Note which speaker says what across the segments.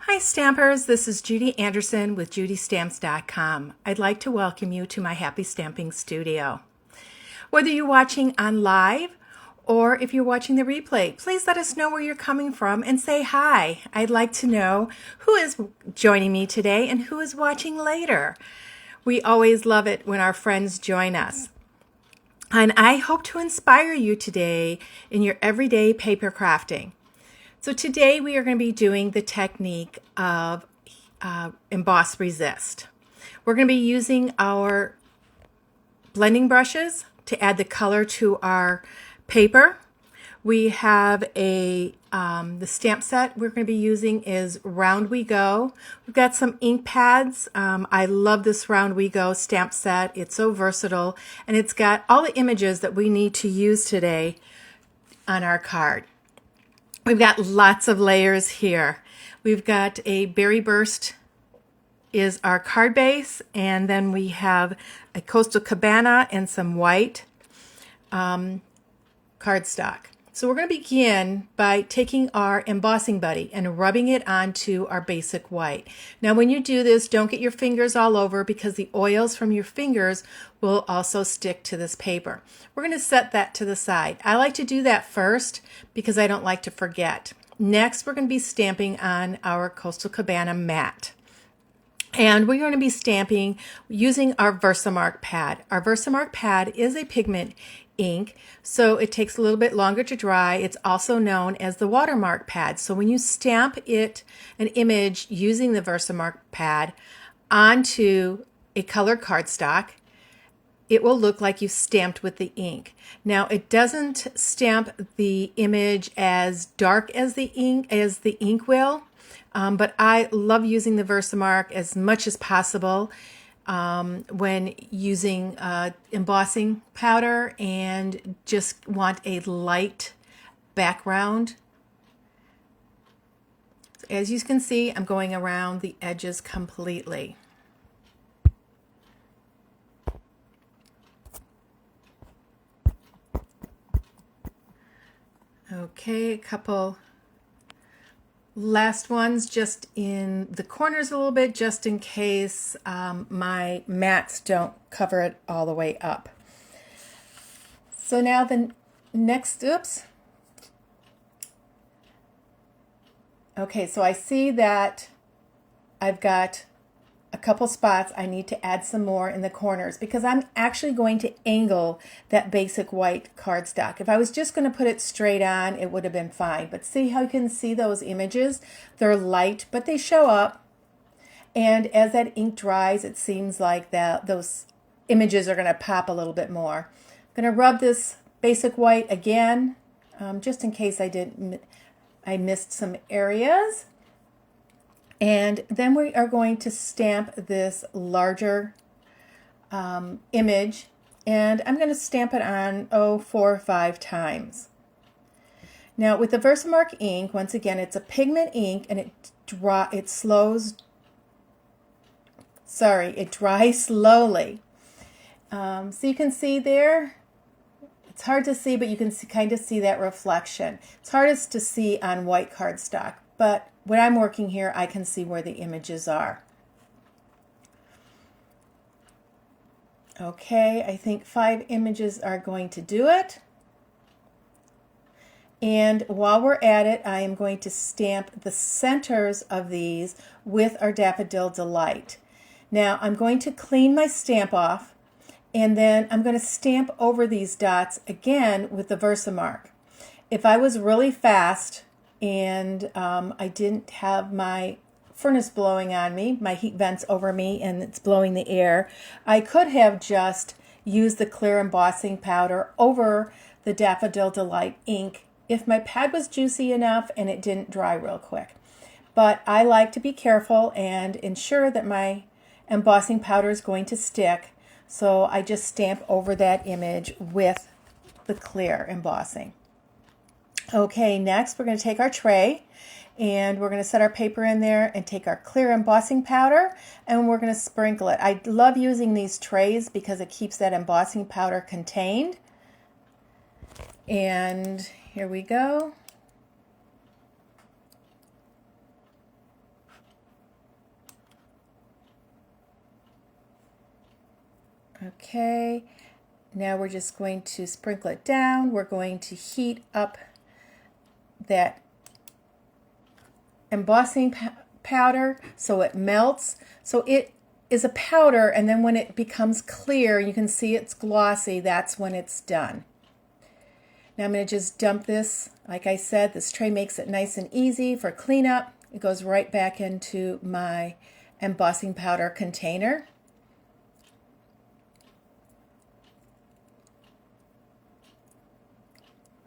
Speaker 1: Hi Stampers, this is Judy Anderson with judystamps.com. I'd like to welcome you to my Happy Stamping Studio. Whether you're watching on live or if you're watching the replay, please let us know where you're coming from and say hi. I'd like to know who is joining me today and who is watching later. We always love it when our friends join us. And I hope to inspire you today in your everyday paper crafting. So today we are going to be doing the technique of emboss resist. We're going to be using our blending brushes to add the color to our paper. We have the stamp set we're going to be using is Round We Go. We've got some ink pads. I love this Round We Go stamp set. It's so versatile and it's got all the images that we need to use today on our card. We've got lots of layers here. We've got a Berry Burst is our card base, and then we have a Coastal Cabana and some white cardstock. So we're going to begin by taking our embossing buddy and rubbing it onto our basic white. Now when you do this, don't get your fingers all over because the oils from your fingers will also stick to this paper. We're going to set that to the side. I like to do that first because I don't like to forget. Next, we're going to be stamping on our Coastal Cabana mat. And we're going to be stamping using our Versamark pad. Our Versamark pad is a pigment ink, so it takes a little bit longer to dry. It's also known as the watermark pad. So when you stamp an image using the Versamark pad onto a colored cardstock, it will look like you stamped with the ink. Now it doesn't stamp the image as dark as the ink will. But I love using the Versamark as much as possible when using embossing powder and just want a light background. So as you can see, I'm going around the edges completely. Okay, a couple last ones just in the corners a little bit, just in case my mats don't cover it all the way up. So now the next, okay, so I see that I've got a couple spots I need to add some more in the corners because I'm actually going to angle that basic white cardstock. If I was just going to put it straight on, it would have been fine. But see how you can see those images? They're light, but they show up. And as that ink dries, it seems like those images are going to pop a little bit more. I'm going to rub this basic white again, just in case I missed some areas. And then we are going to stamp this larger image, and I'm going to stamp it on 4 or 5 times. Now with the Versamark ink, once again, it's a pigment ink, and it dries slowly. So you can see there, it's hard to see, but you can kind of see that reflection. It's hardest to see on white cardstock, but when I'm working here, I can see where the images are. Okay, I think 5 images are going to do it. And while we're at it, I am going to stamp the centers of these with our Daffodil Delight. Now, I'm going to clean my stamp off, and then I'm going to stamp over these dots again with the Versamark. If I was really fast, and I didn't have my furnace blowing on me, my heat vents over me, and it's blowing the air, I could have just used the clear embossing powder over the Daffodil Delight ink if my pad was juicy enough and it didn't dry real quick. But I like to be careful and ensure that my embossing powder is going to stick, so I just stamp over that image with the clear embossing. Okay, next we're going to take our tray and we're going to set our paper in there and take our clear embossing powder and we're going to sprinkle it. I love using these trays because it keeps that embossing powder contained. And here we go. Okay, now we're just going to sprinkle it down. We're going to heat up that embossing powder so it melts. So it is a powder, and then when it becomes clear, you can see it's glossy, that's when it's done. Now I'm going to just dump this. Like I said, this tray makes it nice and easy for cleanup. It goes right back into my embossing powder container.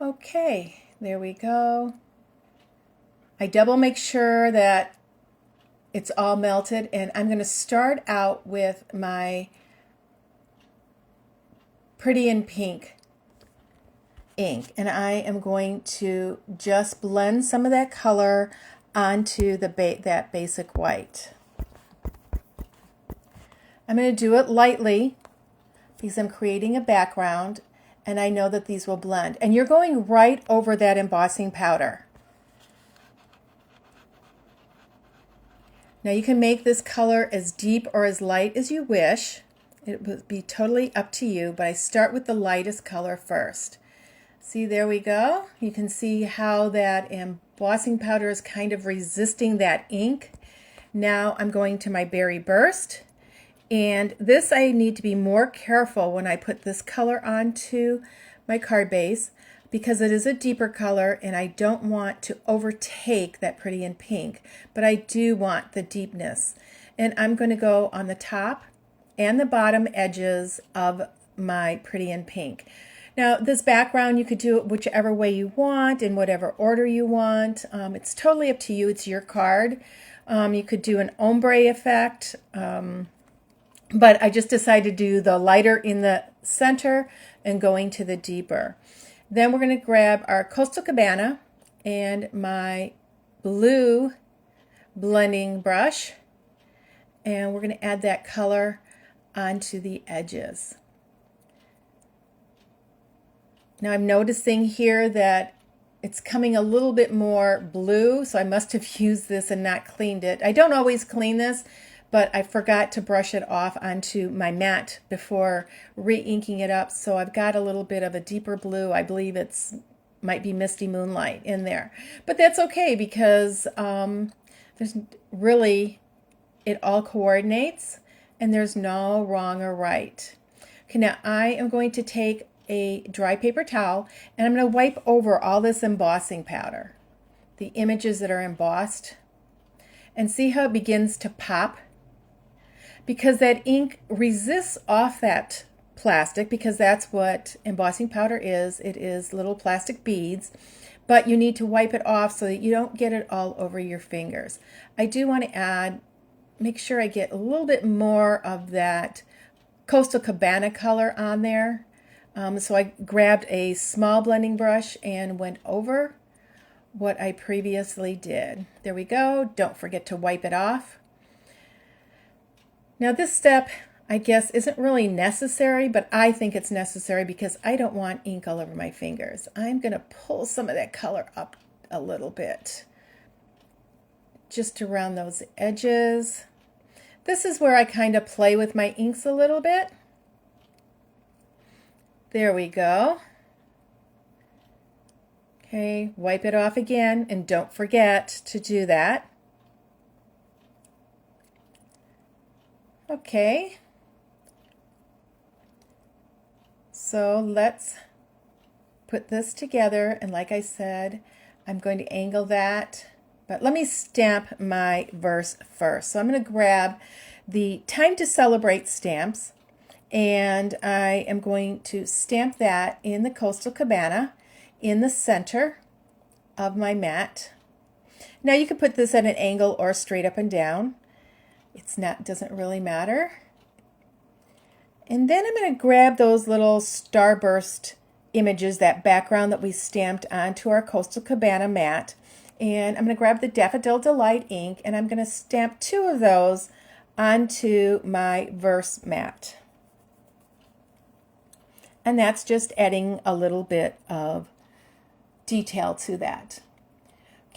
Speaker 1: Okay, there we go. I double make sure that it's all melted, and I'm going to start out with my Pretty in Pink ink, and I am going to just blend some of that color onto that basic white. I'm going to do it lightly because I'm creating a background, and I know that these will blend. And you're going right over that embossing powder. Now you can make this color as deep or as light as you wish. It would be totally up to you, but I start with the lightest color first. See, there we go. You can see how that embossing powder is kind of resisting that ink. Now I'm going to my Berry Burst. And this, I need to be more careful when I put this color onto my card base because it is a deeper color and I don't want to overtake that Pretty in Pink, but I do want the deepness. And I'm going to go on the top and the bottom edges of my Pretty in Pink. Now this background, you could do it whichever way you want, in whatever order you want. It's totally up to you. It's your card. You could do an ombre effect. But I just decided to do the lighter in the center and going to the deeper. Then we're going to grab our Coastal Cabana and my blue blending brush, and we're going to add that color onto the edges. Now I'm noticing here that it's coming a little bit more blue, so I must have used this and not cleaned it. I don't always clean this, but I forgot to brush it off onto my mat before re-inking it up. So I've got a little bit of a deeper blue. I believe it's might be Misty Moonlight in there. But that's okay because there's really, it all coordinates and there's no wrong or right. Okay, now I am going to take a dry paper towel and I'm going to wipe over all this embossing powder, the images that are embossed, and see how it begins to pop. Because that ink resists off that plastic, because that's what embossing powder is. It is little plastic beads, but you need to wipe it off so that you don't get it all over your fingers. I do want to make sure I get a little bit more of that Coastal Cabana color on there. So I grabbed a small blending brush and went over what I previously did. There we go. Don't forget to wipe it off. Now this step, I guess, isn't really necessary, but I think it's necessary because I don't want ink all over my fingers. I'm going to pull some of that color up a little bit, just around those edges. This is where I kind of play with my inks a little bit. There we go. Okay, wipe it off again, and don't forget to do that. Okay, so let's put this together, and like I said, I'm going to angle that, but let me stamp my verse first. So I'm going to grab the Time to Celebrate stamps, and I am going to stamp that in the Coastal Cabana in the center of my mat. Now you can put this at an angle or straight up and down. Doesn't really matter. And then I'm going to grab those little starburst images, that background that we stamped onto our Coastal Cabana mat, and I'm going to grab the Daffodil Delight ink and I'm going to stamp 2 of those onto my verse mat. And that's just adding a little bit of detail to that.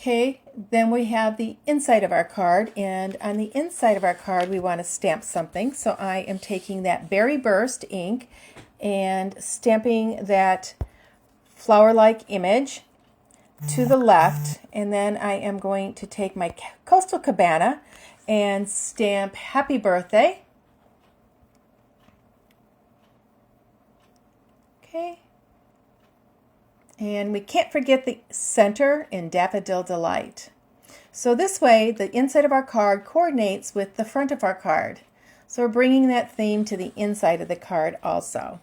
Speaker 1: Okay, then we have the inside of our card, and on the inside of our card we want to stamp something. So I am taking that Berry Burst ink and stamping that flower-like image to the left, and then I am going to take my Coastal Cabana and stamp Happy Birthday. Okay. And we can't forget the center in Daffodil Delight. So this way, the inside of our card coordinates with the front of our card. So we're bringing that theme to the inside of the card also.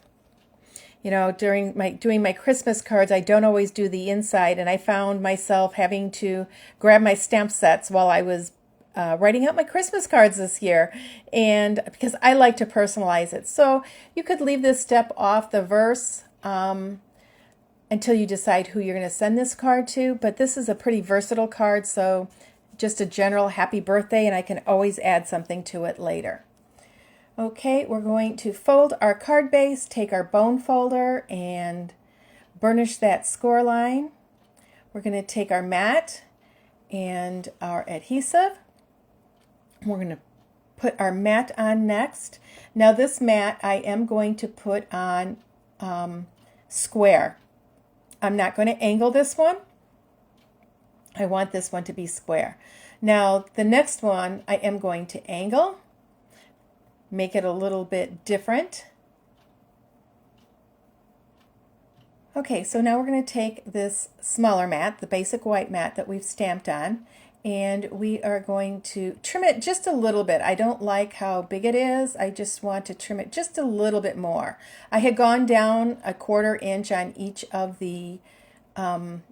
Speaker 1: You know, doing my Christmas cards, I don't always do the inside, and I found myself having to grab my stamp sets while I was writing out my Christmas cards this year, and because I like to personalize it. So you could leave this step off the verse until you decide who you're going to send this card to, but this is a pretty versatile card, so just a general happy birthday, and I can always add something to it later. Okay, we're going to fold our card base, take our bone folder, and burnish that score line. We're going to take our mat and our adhesive. We're going to put our mat on next. Now this mat I am going to put on square. I'm not going to angle this one. I want this one to be square. Now the next one I am going to angle, make it a little bit different. Okay, so now we're going to take this smaller mat, the basic white mat that we've stamped on, and we are going to trim it just a little bit. I don't like how big it is. I just want to trim it just a little bit more. I had gone down a 1/4 inch on each of the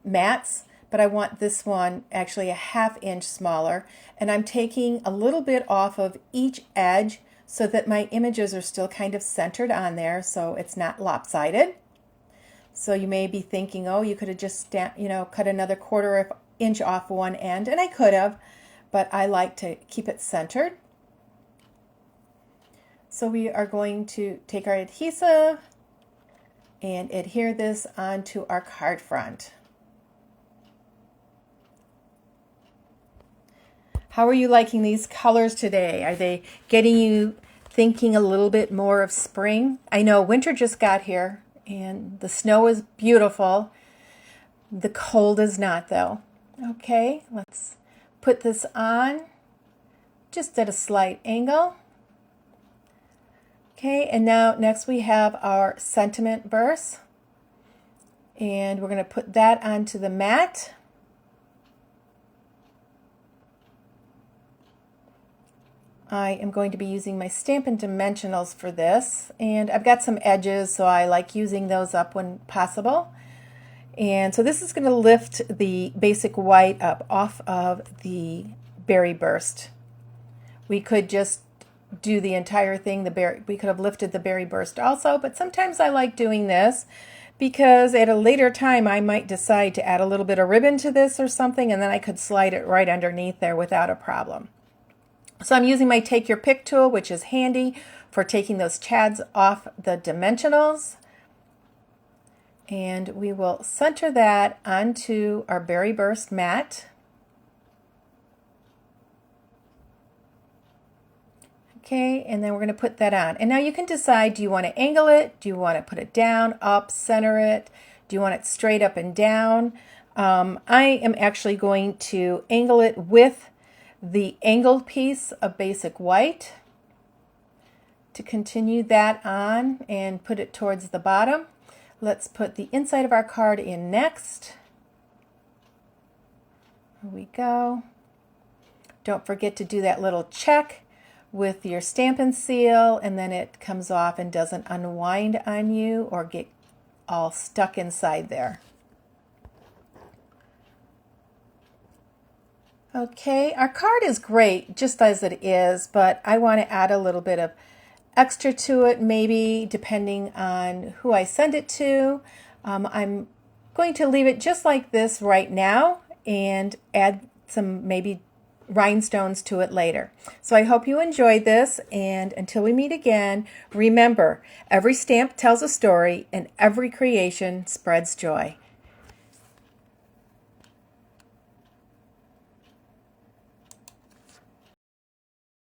Speaker 1: mats, but I want this one actually a 1/2 inch smaller, and I'm taking a little bit off of each edge so that my images are still kind of centered on there, so it's not lopsided. So you may be thinking, oh, you could have just cut another 1/4 inch off one end, and I could have, but I like to keep it centered. So we are going to take our adhesive and adhere this onto our card front. How are you liking these colors today? Are they getting you thinking a little bit more of spring? I know winter just got here and the snow is beautiful. The cold is not though. Okay, let's put this on just at a slight angle. Okay, and now next we have our sentiment verse, and we're going to put that onto the mat. I am going to be using my Stampin' Dimensionals for this, and I've got some edges, so I like using those up when possible. And so this is going to lift the basic white up off of the Berry Burst. We could just do the entire thing. We could have lifted the Berry Burst also, but sometimes I like doing this because at a later time I might decide to add a little bit of ribbon to this or something, and then I could slide it right underneath there without a problem. So I'm using my Take Your Pick tool, which is handy for taking those chads off the dimensionals. And we will center that onto our Berry Burst mat. Okay, and then we're going to put that on. And now you can decide, do you want to angle it? Do you want to put it down, up, center it? Do you want it straight up and down? I am actually going to angle it with the angled piece of basic white to continue that on and put it towards the bottom. Let's put the inside of our card in next. Here we go. Don't forget to do that little check with your Stampin' Seal, and then it comes off and doesn't unwind on you or get all stuck inside there. Okay, our card is great just as it is, but I want to add a little bit of extra to it, maybe depending on who I send it to. I'm going to leave it just like this right now and add some maybe rhinestones to it later. So I hope you enjoyed this, and until we meet again, remember, every stamp tells a story and every creation spreads joy.